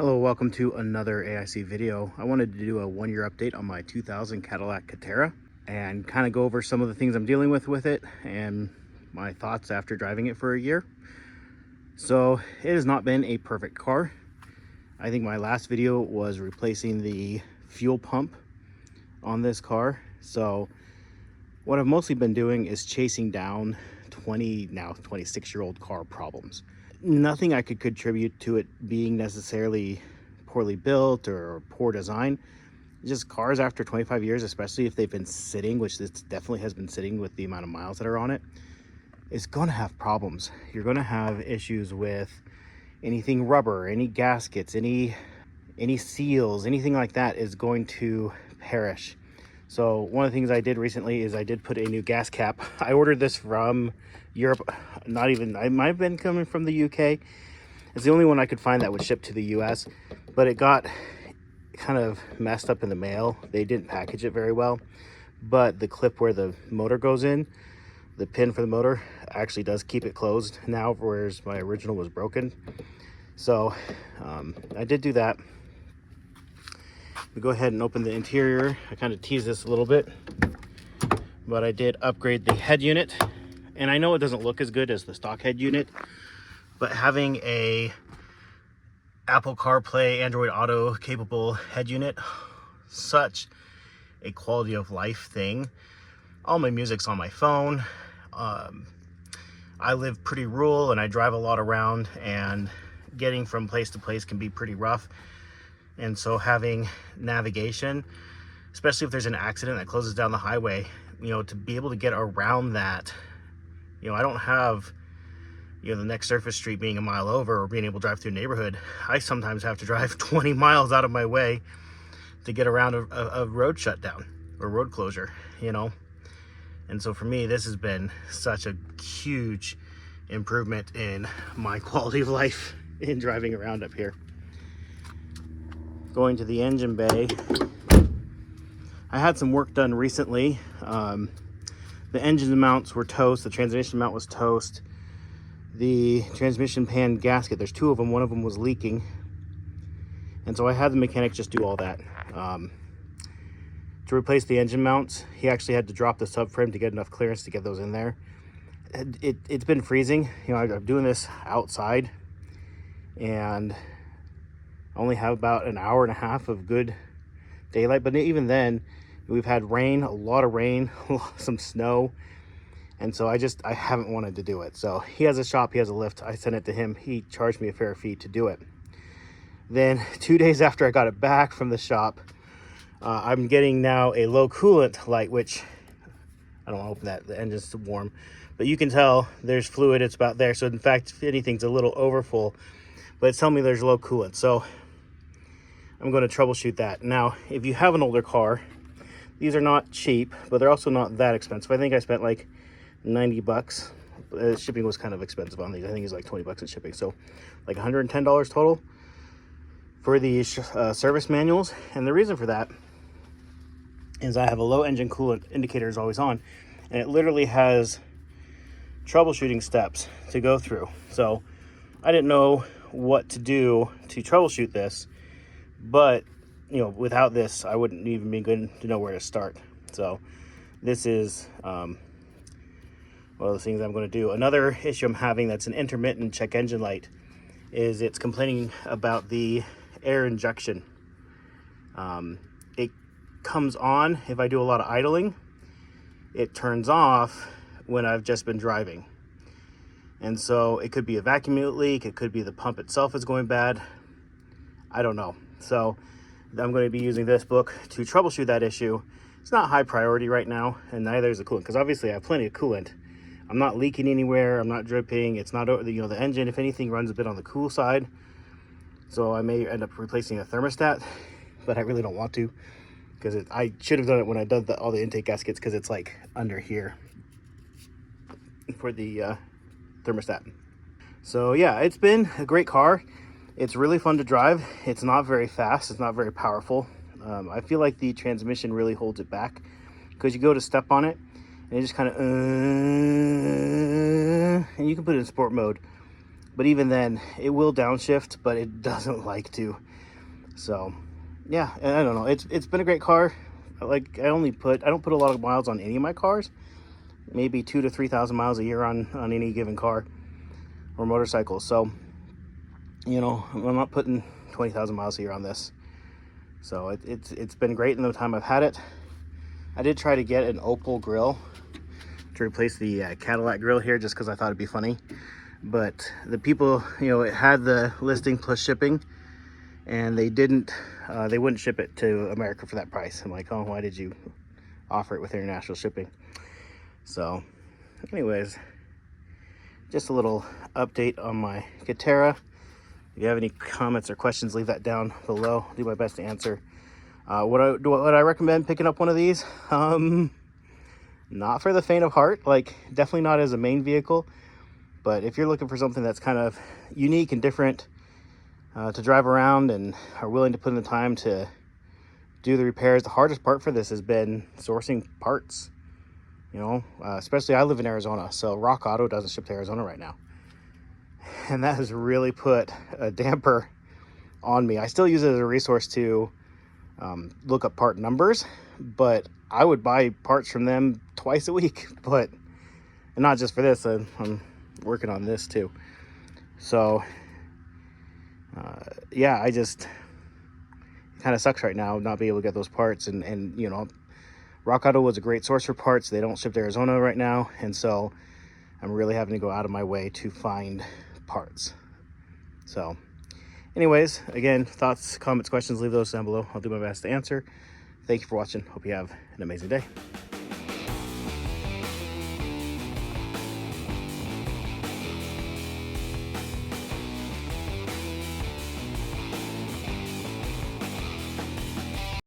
Hello, welcome to another AIC video. I wanted to do a one-year update on my 2000 Cadillac Catera and kind of go over some of the things I'm dealing with it and my thoughts after driving it for a year. So it has not been a perfect car. I think my last video was replacing the fuel pump on this car. So what I've mostly been doing is chasing down 26-year-old car problems. Nothing I could contribute to it being necessarily poorly built or poor design. Just cars after 25 years, especially if they've been sitting, which this definitely has been sitting with the amount of miles that are on it, is going to have problems. You're going to have issues with anything rubber, any gaskets, any seals, anything like that is going to perish. So one of the things I did recently is I did put a new gas cap. I ordered this from Europe, I might have been coming from the UK. It's the only one I could find that would ship to the US, but it got kind of messed up in the mail. They didn't package it very well, but the clip where the motor goes in, the pin for the motor, actually does keep it closed now, whereas my original was broken. So I did do that. We go ahead and open the interior. I kind of teased this a little bit, but I did upgrade the head unit. And I know it doesn't look as good as the stock head unit, but having a Apple CarPlay, Android Auto capable head unit, such a quality of life thing. All my music's on my phone. I live pretty rural and I drive a lot around, and getting from place to place can be pretty rough. And so having navigation, especially if there's an accident that closes down the highway, to be able to get around that, I don't have, the next surface street being a mile over or being able to drive through a neighborhood. I sometimes have to drive 20 miles out of my way to get around a road shutdown or road closure, And so for me, this has been such a huge improvement in my quality of life in driving around up here. Going to the engine bay, I had some work done recently. The engine mounts were toast, the transmission mount was toast. The transmission pan gasket, there's two of them, one of them was leaking. And so I had the mechanic just do all that. To replace the engine mounts, he actually had to drop the subframe to get enough clearance to get those in there. It's been freezing. I'm doing this outside, and I only have about an hour and a half of good daylight, but even then we've had rain, a lot of rain, some snow, and so I haven't wanted to do it. So he has a shop, he has a lift, I sent it to him, he charged me a fair fee to do it. Then 2 days after I got it back from the shop, I'm getting now a low coolant light, which I don't want to open that, the engine's warm, but you can tell there's fluid, it's about there. So in fact, if anything's a little overfull, but it's telling me there's low coolant. So I'm going to troubleshoot that. Now, if you have an older car, these are not cheap, but they're also not that expensive. I think I spent like 90 bucks. Shipping was kind of expensive on these. I think it's like 20 bucks in shipping. So like $110 total for these service manuals. And the reason for that is I have a low engine coolant indicator is always on, and it literally has troubleshooting steps to go through. So I didn't know what to do to troubleshoot this, but without this I wouldn't even be good to know where to start. So this is one of the things I'm going to do. Another issue I'm having that's an intermittent check engine light is it's complaining about the air injection. It comes on if I do a lot of idling. It turns off when I've just been driving. And so it could be a vacuum leak, it could be the pump itself is going bad. I don't know. So I'm going to be using this book to troubleshoot that issue. It's not high priority right now, and neither is the coolant, because obviously I have plenty of coolant. I'm not leaking anywhere, I'm not dripping, it's not, the engine, if anything, runs a bit on the cool side. So I may end up replacing a thermostat, but I really don't want to, because I should have done it when I did all the intake gaskets, because it's like under here for the thermostat. So yeah, it's been a great car. It's really fun to drive. It's not very fast, it's not very powerful. I feel like the transmission really holds it back, because you go to step on it and it just kind of you can put it in sport mode, but even then it will downshift, but it doesn't like to. So yeah, and I don't know, it's been a great car. Like, I don't put a lot of miles on any of my cars, maybe 2,000 to 3,000 miles a year on any given car or motorcycle. So, you know, I'm not putting 20,000 miles a year on this. So it's been great in the time I've had it. I did try to get an Opal grill to replace the Cadillac grill here, just because I thought it'd be funny. But the people, you know, it had the listing plus shipping, and they wouldn't ship it to America for that price. I'm like, oh, why did you offer it with international shipping? So anyways, just a little update on my Catera. If you have any comments or questions, leave that down below. I'll do my best to answer. Would I recommend picking up one of these? Not for the faint of heart. Like, definitely not as a main vehicle. But if you're looking for something that's kind of unique and different to drive around, and are willing to put in the time to do the repairs, the hardest part for this has been sourcing parts. You know, especially I live in Arizona, so Rock Auto doesn't ship to Arizona right now. And that has really put a damper on me. I still use it as a resource to look up part numbers, but I would buy parts from them twice a week. But, and not just for this, I'm working on this too. So yeah, it kind of sucks right now not being able to get those parts. And you know, Rock Auto was a great source for parts. They don't ship to Arizona right now, and so I'm really having to go out of my way to find parts. So anyways, again, thoughts, comments, questions, leave those down below. I'll do my best to answer. Thank you for watching. Hope you have an amazing day.